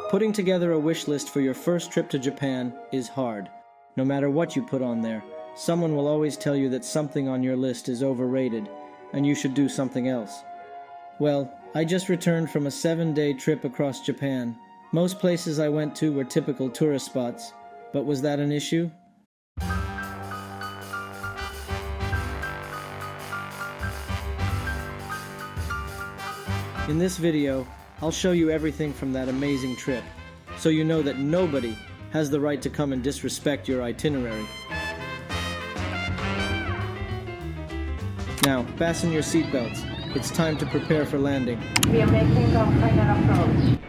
Putting together a wish list for your first trip to Japan is hard. No matter what you put on there, someone will always tell you that something on your list is overrated, and you should do something else. Well, I just returned from a 7-day trip across Japan. Most places I went to were typical tourist spots, but was that an issue? In this video, I'll show you everything from that amazing trip, so you know that nobody has the right to come and disrespect your itinerary. Now, fasten your seatbelts. It's time to prepare for landing. We are making our final approach.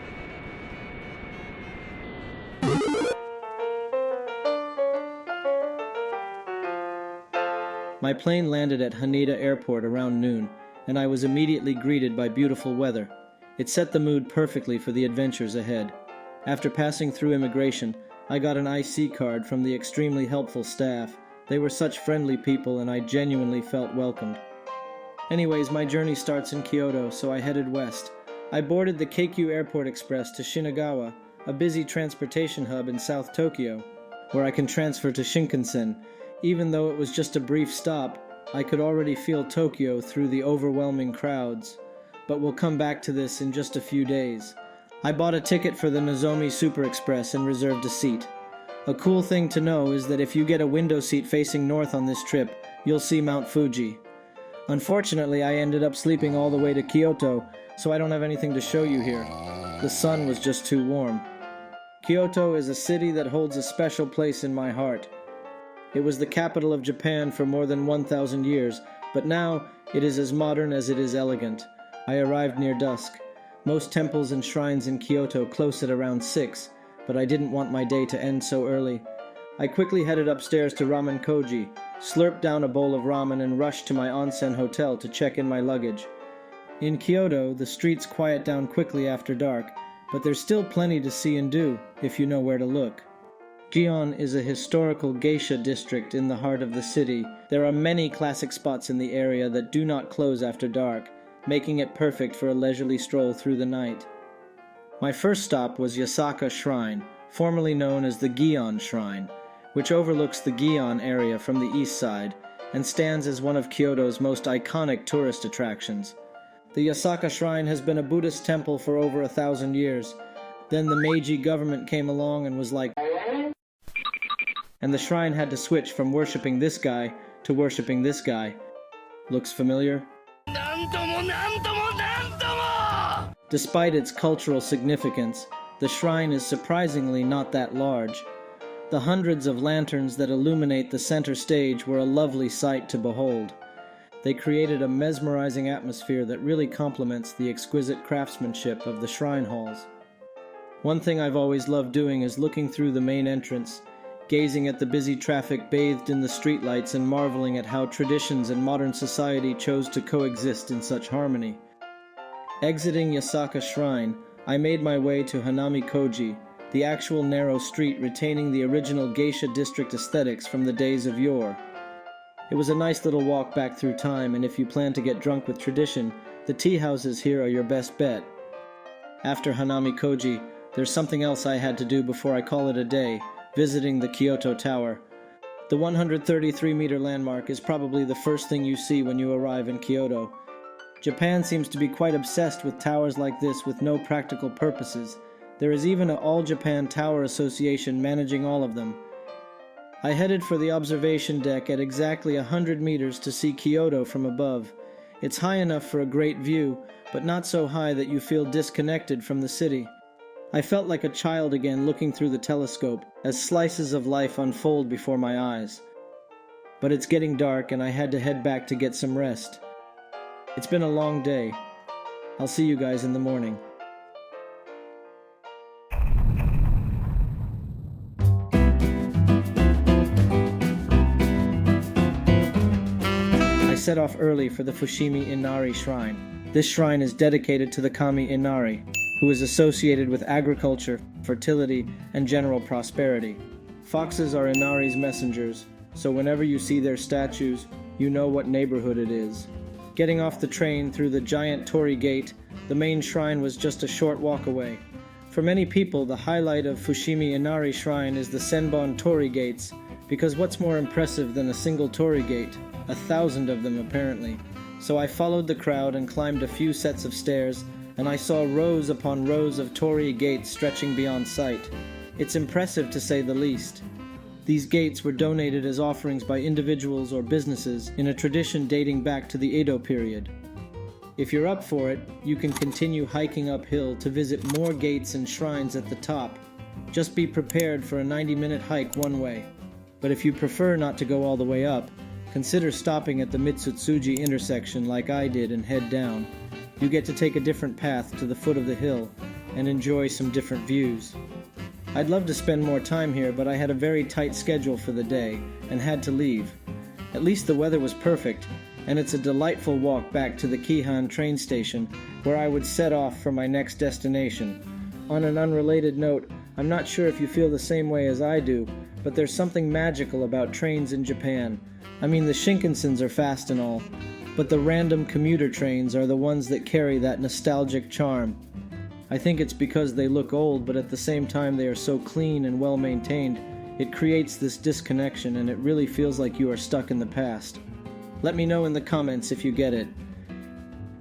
My plane landed at Haneda Airport around noon, and I was immediately greeted by beautiful weather. It set the mood perfectly for the adventures ahead. After passing through immigration, I got an IC card from the extremely helpful staff. They were such friendly people and I genuinely felt welcomed. Anyways, my journey starts in Kyoto, so I headed west. I boarded the Keikyu Airport Express to Shinagawa, a busy transportation hub in South Tokyo, where I can transfer to Shinkansen. Even though it was just a brief stop, I could already feel Tokyo through the overwhelming crowds. But we'll come back to this in just a few days. I bought a ticket for the Nozomi Super Express and reserved a seat. A cool thing to know is that if you get a window seat facing north on this trip, you'll see Mount Fuji. Unfortunately, I ended up sleeping all the way to Kyoto, so I don't have anything to show you here. The sun was just too warm. Kyoto is a city that holds a special place in my heart. It was the capital of Japan for more than 1,000 years, but now it is as modern as it is elegant. I arrived near dusk. Most temples and shrines in Kyoto close at around 6, but I didn't want my day to end so early. I quickly headed upstairs to Ramen Koji, slurped down a bowl of ramen and rushed to my onsen hotel to check in my luggage. In Kyoto, the streets quiet down quickly after dark, but there's still plenty to see and do if you know where to look. Gion is a historical geisha district in the heart of the city. There are many classic spots in the area that do not close after dark, making it perfect for a leisurely stroll through the night. My first stop was Yasaka Shrine, formerly known as the Gion Shrine, which overlooks the Gion area from the east side and stands as one of Kyoto's most iconic tourist attractions. The Yasaka Shrine has been a Buddhist temple for over 1,000 years. Then the Meiji government came along and was like, and the shrine had to switch from worshipping this guy to worshipping this guy. Looks familiar? Despite its cultural significance, the shrine is surprisingly not that large. The hundreds of lanterns that illuminate the center stage were a lovely sight to behold. They created a mesmerizing atmosphere that really complements the exquisite craftsmanship of the shrine halls. One thing I've always loved doing is looking through the main entrance, gazing at the busy traffic bathed in the streetlights and marveling at how traditions and modern society chose to coexist in such harmony. Exiting Yasaka Shrine, I made my way to Hanami Koji, the actual narrow street retaining the original geisha district aesthetics from the days of yore. It was a nice little walk back through time, and if you plan to get drunk with tradition, the tea houses here are your best bet. After Hanami Koji, there's something else I had to do before I call it a day, visiting the Kyoto Tower. The 133-meter landmark is probably the first thing you see when you arrive in Kyoto. Japan seems to be quite obsessed with towers like this with no practical purposes. There is even an All-Japan Tower Association managing all of them. I headed for the observation deck at exactly 100 meters to see Kyoto from above. It's high enough for a great view, but not so high that you feel disconnected from the city. I felt like a child again looking through the telescope as slices of life unfold before my eyes. But it's getting dark and I had to head back to get some rest. It's been a long day. I'll see you guys in the morning. I set off early for the Fushimi Inari Shrine. This shrine is dedicated to the kami Inari, who is associated with agriculture, fertility, and general prosperity. Foxes are Inari's messengers, so whenever you see their statues, you know what neighborhood it is. Getting off the train through the giant torii gate, the main shrine was just a short walk away. For many people, the highlight of Fushimi Inari Shrine is the Senbon Torii gates, because what's more impressive than a single torii gate? 1,000 of them apparently. So I followed the crowd and climbed a few sets of stairs, and I saw rows upon rows of torii gates stretching beyond sight. It's impressive to say the least. These gates were donated as offerings by individuals or businesses in a tradition dating back to the Edo period. If you're up for it, you can continue hiking uphill to visit more gates and shrines at the top. Just be prepared for a 90-minute hike one way. But if you prefer not to go all the way up, consider stopping at the Mitsutsuji intersection like I did and head down. You get to take a different path to the foot of the hill and enjoy some different views. I'd love to spend more time here, but I had a very tight schedule for the day and had to leave. At least the weather was perfect, and it's a delightful walk back to the Kihan train station, where I would set off for my next destination. On an unrelated note, I'm not sure if you feel the same way as I do, but there's something magical about trains in Japan. I mean, the Shinkansens are fast and all, but the random commuter trains are the ones that carry that nostalgic charm. I think it's because they look old, but at the same time they are so clean and well maintained. It creates this disconnection, and it really feels like you are stuck in the past. Let me know in the comments if you get it.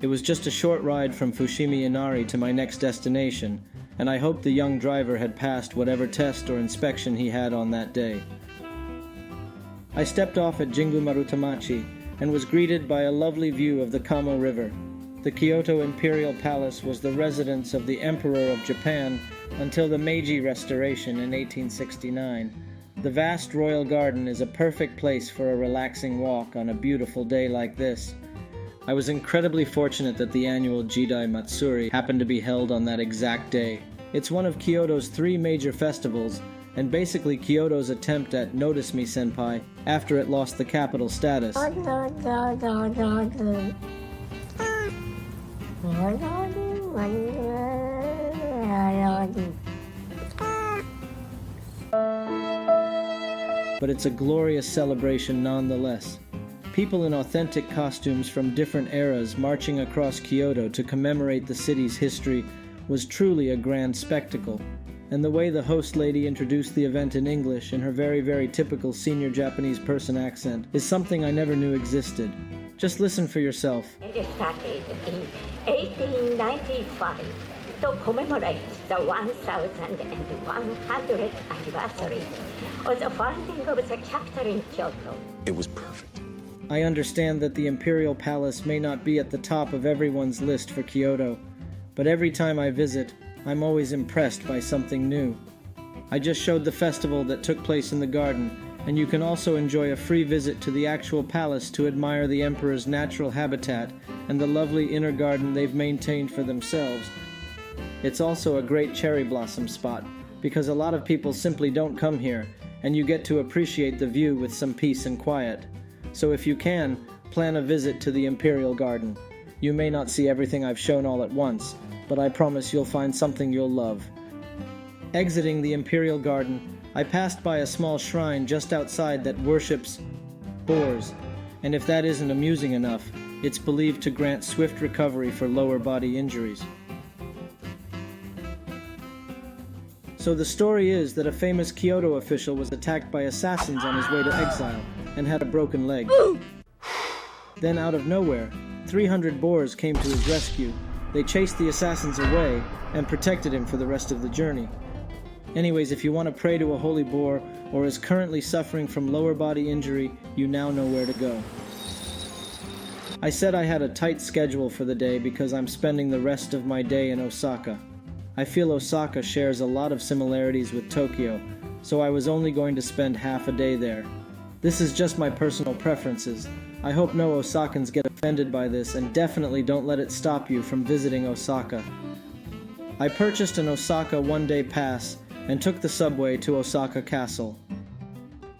It was just a short ride from Fushimi Inari to my next destination, and I hope the young driver had passed whatever test or inspection he had on that day. I stepped off at Jingu Marutamachi and was greeted by a lovely view of the Kamo River. The Kyoto Imperial Palace was the residence of the Emperor of Japan until the Meiji Restoration in 1869. The vast royal garden is a perfect place for a relaxing walk on a beautiful day like this. I was incredibly fortunate that the annual Jidai Matsuri happened to be held on that exact day. It's one of Kyoto's 3 major festivals, and basically Kyoto's attempt at Notice Me Senpai after it lost the capital status. But it's a glorious celebration nonetheless. People in authentic costumes from different eras marching across Kyoto to commemorate the city's history was truly a grand spectacle. And the way the host lady introduced the event in English in her very typical senior Japanese person accent is something I never knew existed. Just listen for yourself. It started in 1895 to commemorate the 1100th anniversary of the founding of the capital in Kyoto. It was perfect. I understand that the Imperial Palace may not be at the top of everyone's list for Kyoto, but every time I visit, I'm always impressed by something new. I just showed the festival that took place in the garden, and you can also enjoy a free visit to the actual palace to admire the Emperor's natural habitat and the lovely inner garden they've maintained for themselves. It's also a great cherry blossom spot, because a lot of people simply don't come here, and you get to appreciate the view with some peace and quiet. So if you can, plan a visit to the Imperial Garden. You may not see everything I've shown all at once, but I promise you'll find something you'll love. Exiting the Imperial Garden, I passed by a small shrine just outside that worships boars, and if that isn't amusing enough, it's believed to grant swift recovery for lower body injuries. So the story is that a famous Kyoto official was attacked by assassins on his way to exile and had a broken leg. Then out of nowhere, 300 boars came to his rescue. They chased the assassins away and protected him for the rest of the journey. Anyways, if you want to pray to a holy boar or is currently suffering from lower body injury, you now know where to go. I said I had a tight schedule for the day because I'm spending the rest of my day in Osaka. I feel Osaka shares a lot of similarities with Tokyo, so I was only going to spend half a day there. This is just my personal preferences. I hope no Osakans get offended by this, and definitely don't let it stop you from visiting Osaka. I purchased an Osaka one-day pass and took the subway to Osaka Castle.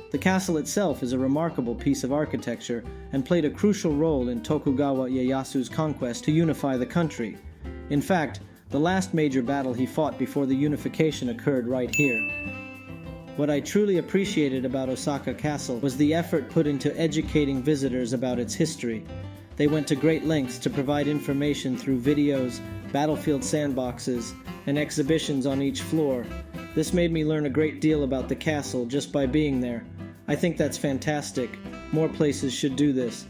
The castle itself is a remarkable piece of architecture and played a crucial role in Tokugawa Ieyasu's conquest to unify the country. In fact, the last major battle he fought before the unification occurred right here. What I truly appreciated about Osaka Castle was the effort put into educating visitors about its history. They went to great lengths to provide information through videos, battlefield sandboxes, and exhibitions on each floor. This made me learn a great deal about the castle just by being there. I think that's fantastic. More places should do this.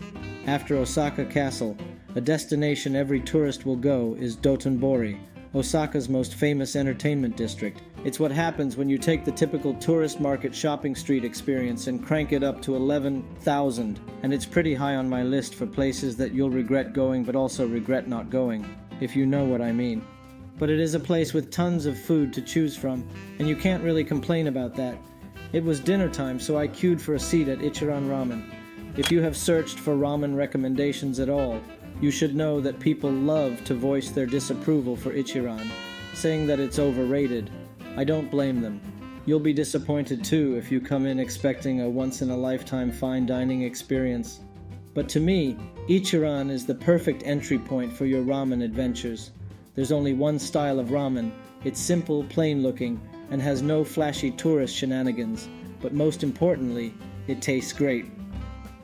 After Osaka Castle, a destination every tourist will go is Dotonbori, Osaka's most famous entertainment district. It's what happens when you take the typical tourist market shopping street experience and crank it up to 11,000, and it's pretty high on my list for places that you'll regret going but also regret not going, if you know what I mean. But it is a place with tons of food to choose from, and you can't really complain about that. It was dinner time, so I queued for a seat at Ichiran Ramen. If you have searched for ramen recommendations at all, you should know that people love to voice their disapproval for Ichiran, saying that it's overrated. I don't blame them. You'll be disappointed too if you come in expecting a once-in-a-lifetime fine dining experience. But to me, Ichiran is the perfect entry point for your ramen adventures. There's only one style of ramen. It's simple, plain-looking, and has no flashy tourist shenanigans. But most importantly, it tastes great.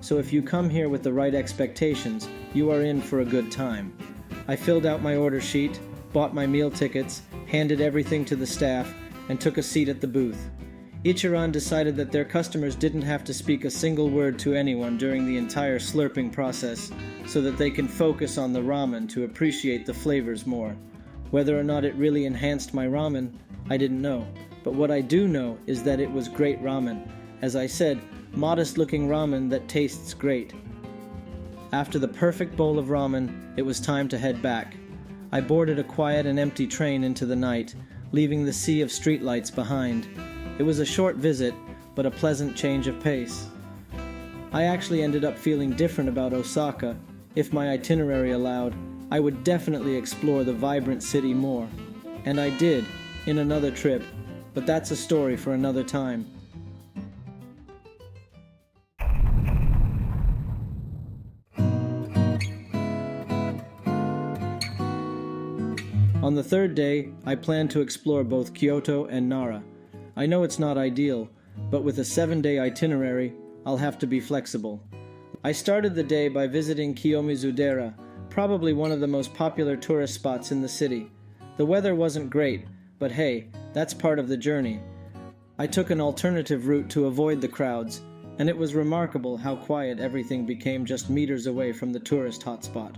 So if you come here with the right expectations, you are in for a good time. I filled out my order sheet, bought my meal tickets, handed everything to the staff, and took a seat at the booth. Ichiran decided that their customers didn't have to speak a single word to anyone during the entire slurping process, so that they can focus on the ramen to appreciate the flavors more. Whether or not it really enhanced my ramen, I didn't know. But what I do know is that it was great ramen. As I said, modest-looking ramen that tastes great. After the perfect bowl of ramen, it was time to head back. I boarded a quiet and empty train into the night, leaving the sea of streetlights behind. It was a short visit, but a pleasant change of pace. I actually ended up feeling different about Osaka. If my itinerary allowed, I would definitely explore the vibrant city more. And I did, in another trip, but that's a story for another time. On the third day, I planned to explore both Kyoto and Nara. I know it's not ideal, but with a 7-day itinerary, I'll have to be flexible. I started the day by visiting Kiyomizu-dera, probably one of the most popular tourist spots in the city. The weather wasn't great, but hey, that's part of the journey. I took an alternative route to avoid the crowds, and it was remarkable how quiet everything became just meters away from the tourist hotspot.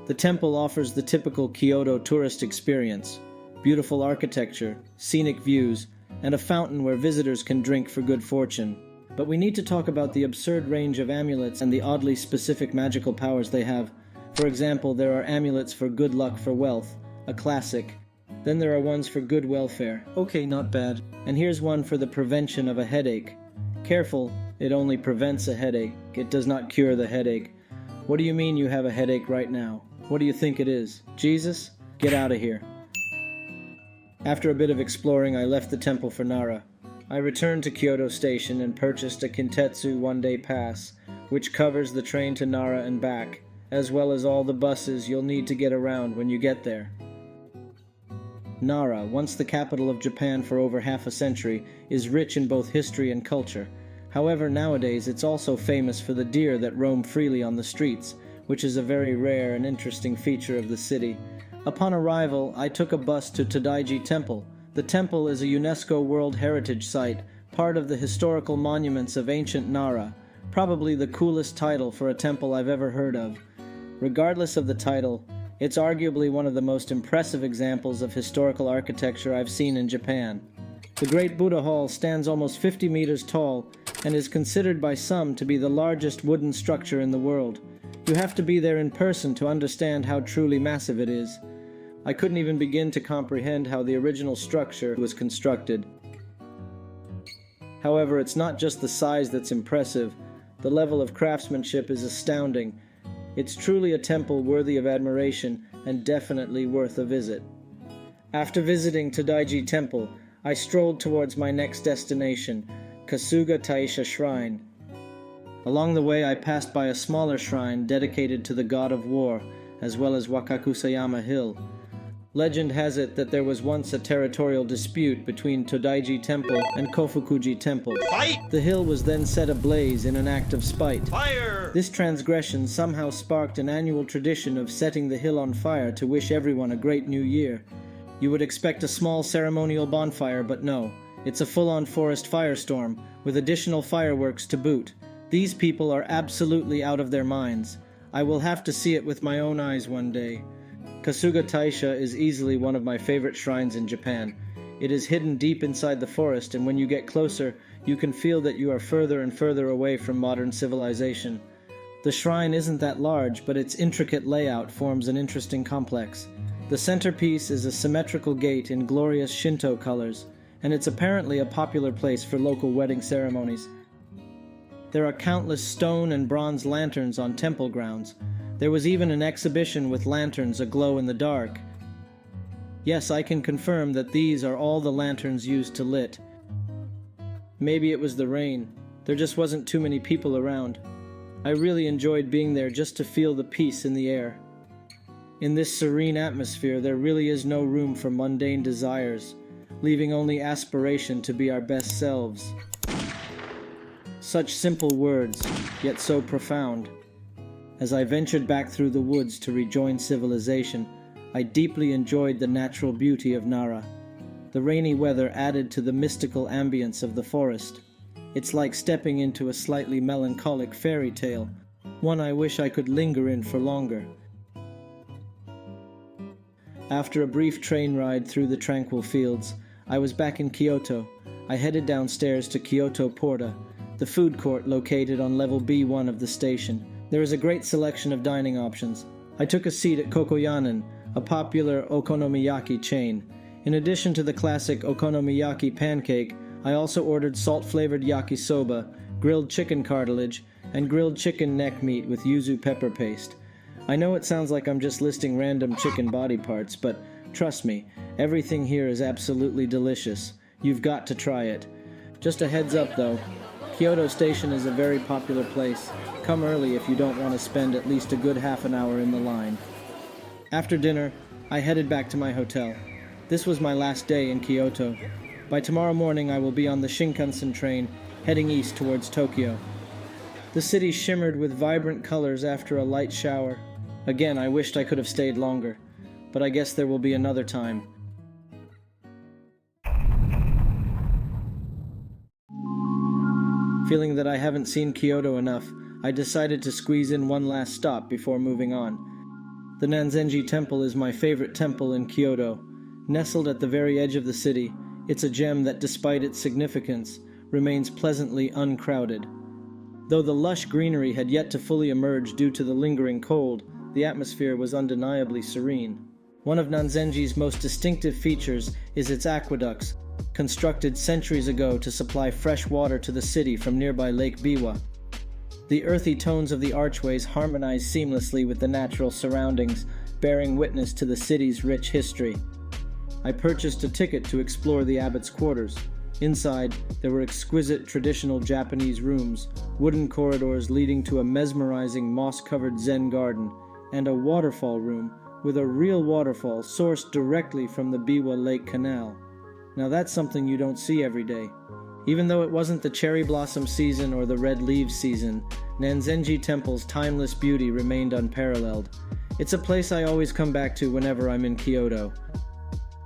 The temple offers the typical Kyoto tourist experience: beautiful architecture, scenic views, and a fountain where visitors can drink for good fortune. But we need to talk about the absurd range of amulets and the oddly specific magical powers they have. For example, there are amulets for good luck for wealth, a classic. Then there are ones for good welfare. Okay, not bad. And here's one for the prevention of a headache. Careful, it only prevents a headache. It does not cure the headache. What do you mean you have a headache right now? What do you think it is? Jesus? Get out of here. After a bit of exploring, I left the temple for Nara. I returned to Kyoto Station and purchased a Kintetsu one-day pass, which covers the train to Nara and back, as well as all the buses you'll need to get around when you get there. Nara, once the capital of Japan for over half a century, is rich in both history and culture. However, nowadays it's also famous for the deer that roam freely on the streets, which is a very rare and interesting feature of the city. Upon arrival, I took a bus to Todaiji Temple. The temple is a UNESCO World Heritage Site, part of the historical monuments of ancient Nara, probably the coolest title for a temple I've ever heard of. Regardless of the title, it's arguably one of the most impressive examples of historical architecture I've seen in Japan. The Great Buddha Hall stands almost 50 meters tall and is considered by some to be the largest wooden structure in the world. You have to be there in person to understand how truly massive it is. I couldn't even begin to comprehend how the original structure was constructed. However, it's not just the size that's impressive. The level of craftsmanship is astounding. It's truly a temple worthy of admiration and definitely worth a visit. After visiting Todaiji Temple, I strolled towards my next destination, Kasuga Taisha Shrine. Along the way, I passed by a smaller shrine dedicated to the god of war, as well as Wakakusayama Hill. Legend has it that there was once a territorial dispute between Todaiji Temple and Kofukuji Temple. Fight! The hill was then set ablaze in an act of spite. Fire! This transgression somehow sparked an annual tradition of setting the hill on fire to wish everyone a great new year. You would expect a small ceremonial bonfire, but no. It's a full-on forest firestorm, with additional fireworks to boot. These people are absolutely out of their minds. I will have to see it with my own eyes one day. Kasuga Taisha is easily one of my favorite shrines in Japan. It is hidden deep inside the forest, and when you get closer, you can feel that you are further and further away from modern civilization. The shrine isn't that large, but its intricate layout forms an interesting complex. The centerpiece is a symmetrical gate in glorious Shinto colors, and it's apparently a popular place for local wedding ceremonies. There are countless stone and bronze lanterns on temple grounds. There was even an exhibition with lanterns aglow in the dark. Yes, I can confirm that these are all the lanterns used to lit. Maybe it was the rain. There just wasn't too many people around. I really enjoyed being there just to feel the peace in the air. In this serene atmosphere, there really is no room for mundane desires, leaving only aspiration to be our best selves. Such simple words, yet so profound. As I ventured back through the woods to rejoin civilization, I deeply enjoyed the natural beauty of Nara. The rainy weather added to the mystical ambience of the forest. It's like stepping into a slightly melancholic fairy tale, one I wish I could linger in for longer. After a brief train ride through the tranquil fields, I was back in Kyoto. I headed downstairs to Kyoto Porta, the food court located on level B1 of the station. There is a great selection of dining options. I took a seat at Kokoyanen, a popular okonomiyaki chain. In addition to the classic okonomiyaki pancake, I also ordered salt-flavored yakisoba, grilled chicken cartilage, and grilled chicken neck meat with yuzu pepper paste. I know it sounds like I'm just listing random chicken body parts, but trust me, everything here is absolutely delicious. You've got to try it. Just a heads up though, Kyoto Station is a very popular place. Come early if you don't want to spend at least a good half an hour in the line. After dinner, I headed back to my hotel. This was my last day in Kyoto. By tomorrow morning I will be on the Shinkansen train, heading east towards Tokyo. The city shimmered with vibrant colors after a light shower. Again, I wished I could have stayed longer, but I guess there will be another time. Feeling that I haven't seen Kyoto enough, I decided to squeeze in one last stop before moving on. The Nanzenji Temple is my favorite temple in Kyoto. Nestled at the very edge of the city, it's a gem that, despite its significance, remains pleasantly uncrowded. Though the lush greenery had yet to fully emerge due to the lingering cold, the atmosphere was undeniably serene. One of Nanzenji's most distinctive features is its aqueducts, constructed centuries ago to supply fresh water to the city from nearby Lake Biwa. The earthy tones of the archways harmonize seamlessly with the natural surroundings, bearing witness to the city's rich history. I purchased a ticket to explore the abbot's quarters. Inside, there were exquisite traditional Japanese rooms, wooden corridors leading to a mesmerizing moss-covered Zen garden, and a waterfall room with a real waterfall sourced directly from the Biwa Lake Canal. Now that's something you don't see every day. Even though it wasn't the cherry blossom season or the red leaves season, Nanzenji Temple's timeless beauty remained unparalleled. It's a place I always come back to whenever I'm in Kyoto.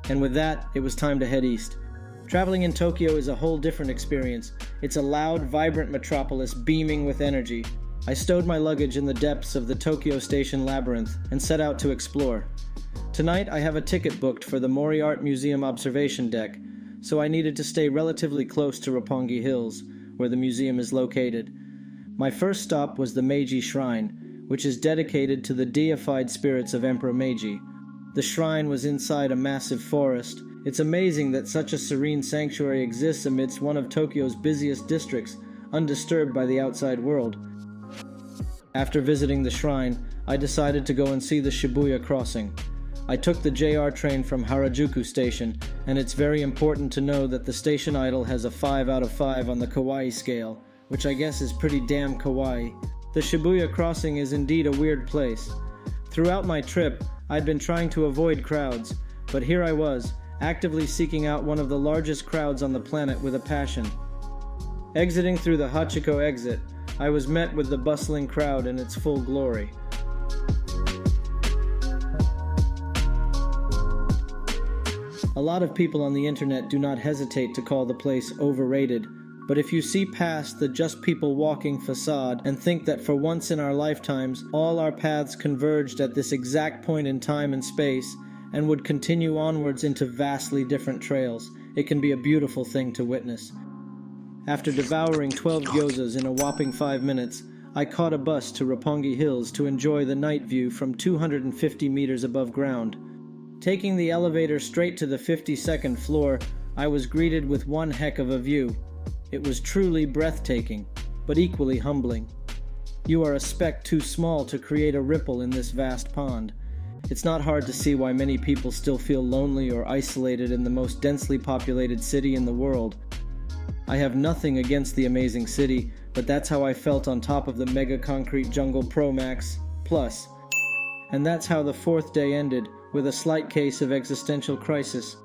And with that, it was time to head east. Traveling in Tokyo is a whole different experience. It's a loud, vibrant metropolis beaming with energy. I stowed my luggage in the depths of the Tokyo Station labyrinth and set out to explore. Tonight I have a ticket booked for the Mori Art Museum observation deck, so I needed to stay relatively close to Roppongi Hills, where the museum is located. My first stop was the Meiji Shrine, which is dedicated to the deified spirits of Emperor Meiji. The shrine was inside a massive forest. It's amazing that such a serene sanctuary exists amidst one of Tokyo's busiest districts, undisturbed by the outside world. After visiting the shrine, I decided to go and see the Shibuya crossing. I took the JR train from Harajuku Station, and it's very important to know that the station idol has a 5 out of 5 on the kawaii scale, which I guess is pretty damn kawaii. The Shibuya crossing is indeed a weird place. Throughout my trip, I'd been trying to avoid crowds, But here I was, actively seeking out one of the largest crowds on the planet with a passion. Exiting through the Hachiko exit, I was met with the bustling crowd in its full glory. A lot of people on the internet do not hesitate to call the place overrated, but if you see past the just people walking facade and think that for once in our lifetimes all our paths converged at this exact point in time and space and would continue onwards into vastly different trails, it can be a beautiful thing to witness. After devouring 12 gyozas in a whopping 5 minutes, I caught a bus to Roppongi Hills to enjoy the night view from 250 meters above ground. Taking the elevator straight to the 52nd floor, I was greeted with one heck of a view. It was truly breathtaking, but equally humbling. You are a speck too small to create a ripple in this vast pond. It's not hard to see why many people still feel lonely or isolated in the most densely populated city in the world. I have nothing against the amazing city, but that's how I felt on top of the Mega Concrete Jungle Pro Max Plus. And that's how the 4th day ended, with a slight case of existential crisis.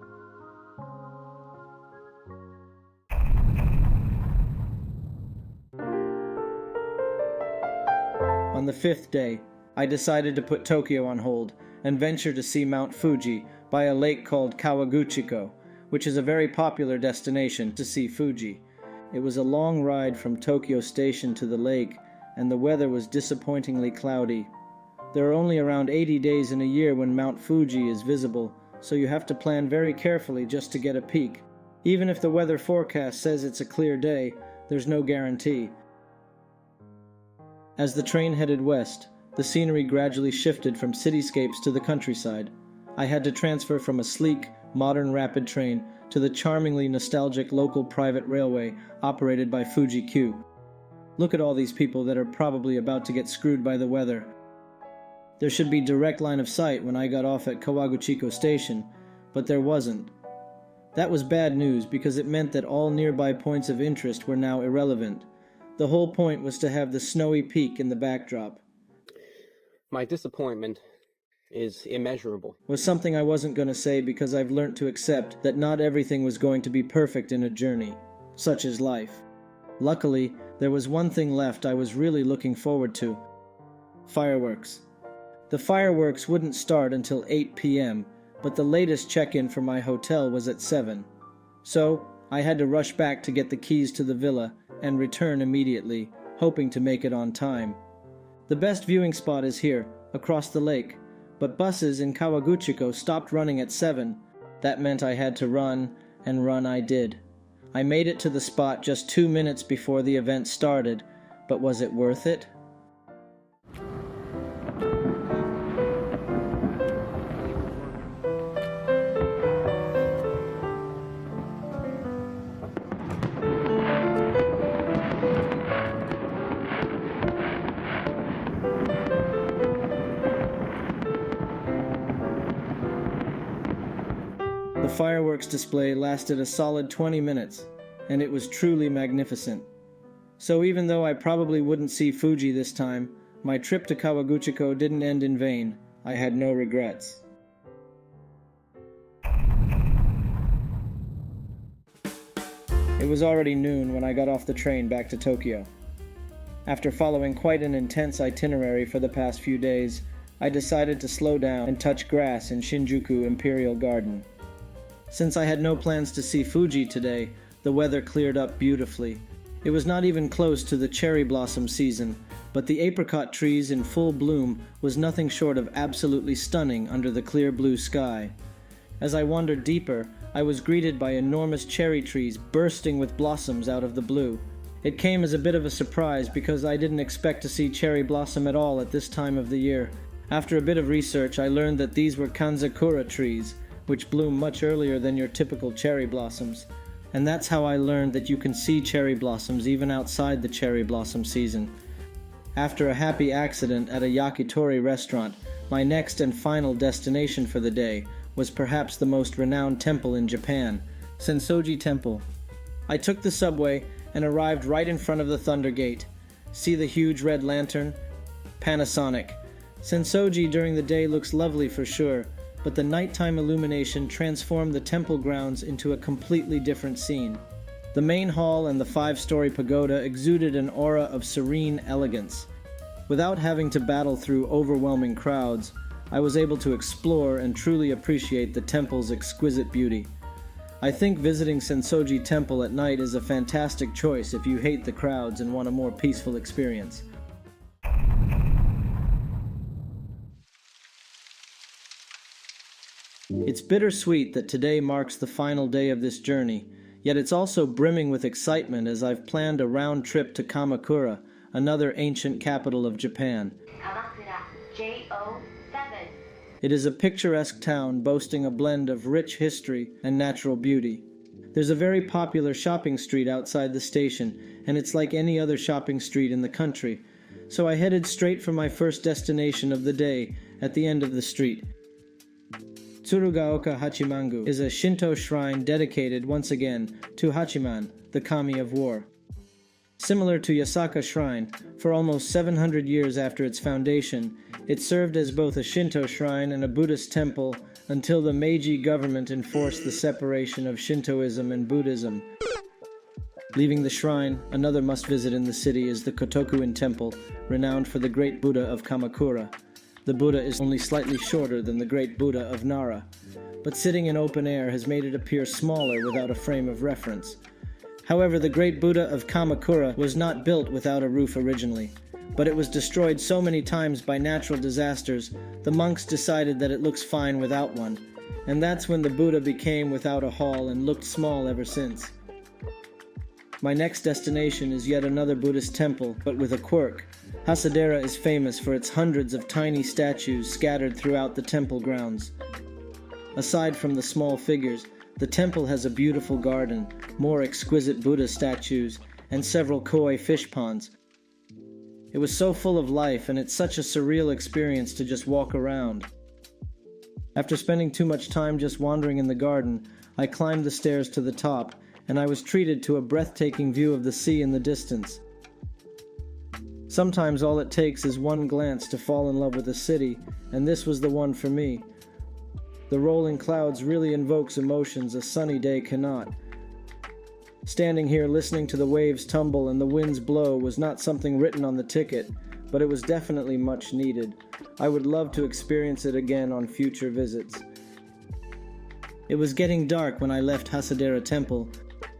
On the 5th day, I decided to put Tokyo on hold and venture to see Mount Fuji by a lake called Kawaguchiko, which is a very popular destination to see Fuji. It was a long ride from Tokyo Station to the lake, and the weather was disappointingly cloudy. There are only around 80 days in a year when Mount Fuji is visible, so you have to plan very carefully just to get a peek. Even if the weather forecast says it's a clear day, there's no guarantee. As the train headed west, the scenery gradually shifted from cityscapes to the countryside. I had to transfer from a sleek, modern rapid train to the charmingly nostalgic local private railway operated by Fuji Q. Look at all these people that are probably about to get screwed by the weather. There should be direct line of sight when I got off at Kawaguchiko Station, but there wasn't. That was bad news because it meant that all nearby points of interest were now irrelevant. The whole point was to have the snowy peak in the backdrop. My disappointment is immeasurable. Was something I wasn't going to say because I've learnt to accept that not everything was going to be perfect in a journey. Such is life. Luckily, there was one thing left I was really looking forward to. Fireworks. The fireworks wouldn't start until 8 p.m., but the latest check-in for my hotel was at 7. So, I had to rush back to get the keys to the villa and return immediately, hoping to make it on time. The best viewing spot is here, across the lake, but buses in Kawaguchiko stopped running at 7. That meant I had to run, and run I did. I made it to the spot just 2 minutes before the event started, but was it worth it? The fireworks display lasted a solid 20 minutes, and it was truly magnificent. So even though I probably wouldn't see Fuji this time, my trip to Kawaguchiko didn't end in vain. I had no regrets. It was already noon when I got off the train back to Tokyo. After following quite an intense itinerary for the past few days, I decided to slow down and touch grass in Shinjuku Imperial Garden. Since I had no plans to see Fuji today, the weather cleared up beautifully. It was not even close to the cherry blossom season, but the apricot trees in full bloom was nothing short of absolutely stunning under the clear blue sky. As I wandered deeper, I was greeted by enormous cherry trees bursting with blossoms out of the blue. It came as a bit of a surprise because I didn't expect to see cherry blossom at all at this time of the year. After a bit of research, I learned that these were kanzakura trees, which bloom much earlier than your typical cherry blossoms. And that's how I learned that you can see cherry blossoms even outside the cherry blossom season. After a happy accident at a yakitori restaurant, my next and final destination for the day was perhaps the most renowned temple in Japan, Sensoji Temple. I took the subway and arrived right in front of the Thunder Gate. See the huge red lantern? Panasonic. Sensoji during the day looks lovely for sure, but the nighttime illumination transformed the temple grounds into a completely different scene. The main hall and the 5-story pagoda exuded an aura of serene elegance. Without having to battle through overwhelming crowds, I was able to explore and truly appreciate the temple's exquisite beauty. I think visiting Sensoji Temple at night is a fantastic choice if you hate the crowds and want a more peaceful experience. It's bittersweet that today marks the final day of this journey, yet it's also brimming with excitement as I've planned a round trip to Kamakura, another ancient capital of Japan. It is a picturesque town boasting a blend of rich history and natural beauty. There's a very popular shopping street outside the station, and it's like any other shopping street in the country. So I headed straight for my first destination of the day at the end of the street. Tsurugaoka Hachimangu is a Shinto shrine dedicated once again to Hachiman, the kami of war. Similar to Yasaka Shrine, for almost 700 years after its foundation, it served as both a Shinto shrine and a Buddhist temple until the Meiji government enforced the separation of Shintoism and Buddhism. Leaving the shrine, another must-visit in the city is the Kotokuin Temple, renowned for the Great Buddha of Kamakura. The Buddha is only slightly shorter than the Great Buddha of Nara, but sitting in open air has made it appear smaller without a frame of reference. However, the Great Buddha of Kamakura was not built without a roof originally, but it was destroyed so many times by natural disasters, the monks decided that it looks fine without one, and that's when the Buddha became without a hall and looked small ever since. My next destination is yet another Buddhist temple, but with a quirk. Hasadera is famous for its hundreds of tiny statues scattered throughout the temple grounds. Aside from the small figures, the temple has a beautiful garden, more exquisite Buddha statues, and several koi fish ponds. It was so full of life, and it's such a surreal experience to just walk around. After spending too much time just wandering in the garden, I climbed the stairs to the top, and I was treated to a breathtaking view of the sea in the distance. Sometimes all it takes is one glance to fall in love with a city, and this was the one for me. The rolling clouds really invokes emotions a sunny day cannot. Standing here listening to the waves tumble and the winds blow was not something written on the ticket, but it was definitely much needed. I would love to experience it again on future visits. It was getting dark when I left Hasadera Temple.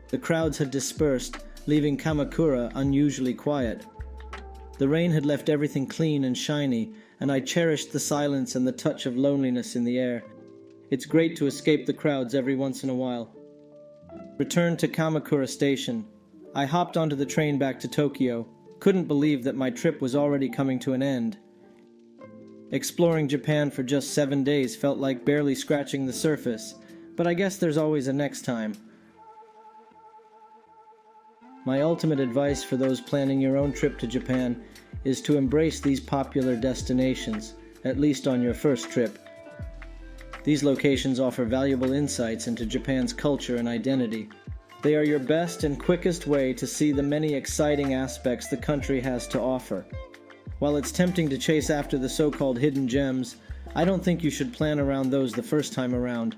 The crowds had dispersed, leaving Kamakura unusually quiet. The rain had left everything clean and shiny, and I cherished the silence and the touch of loneliness in the air. It's great to escape the crowds every once in a while. Returned to Kamakura Station. I hopped onto the train back to Tokyo. Couldn't believe that my trip was already coming to an end. Exploring Japan for just 7 days felt like barely scratching the surface, but I guess there's always a next time. My ultimate advice for those planning your own trip to Japan is to embrace these popular destinations, at least on your first trip. These locations offer valuable insights into Japan's culture and identity. They are your best and quickest way to see the many exciting aspects the country has to offer. While it's tempting to chase after the so-called hidden gems, I don't think you should plan around those the first time around.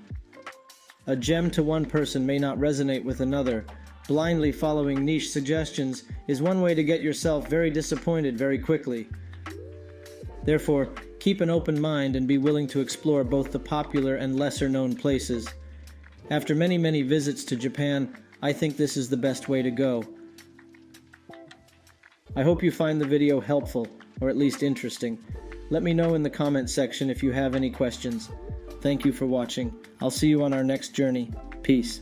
A gem to one person may not resonate with another. Blindly following niche suggestions is one way to get yourself very disappointed very quickly. Therefore, keep an open mind and be willing to explore both the popular and lesser-known places. After many visits to Japan, I think this is the best way to go. I hope you find the video helpful, or at least interesting. Let me know in the comment section if you have any questions. Thank you for watching. I'll see you on our next journey. Peace.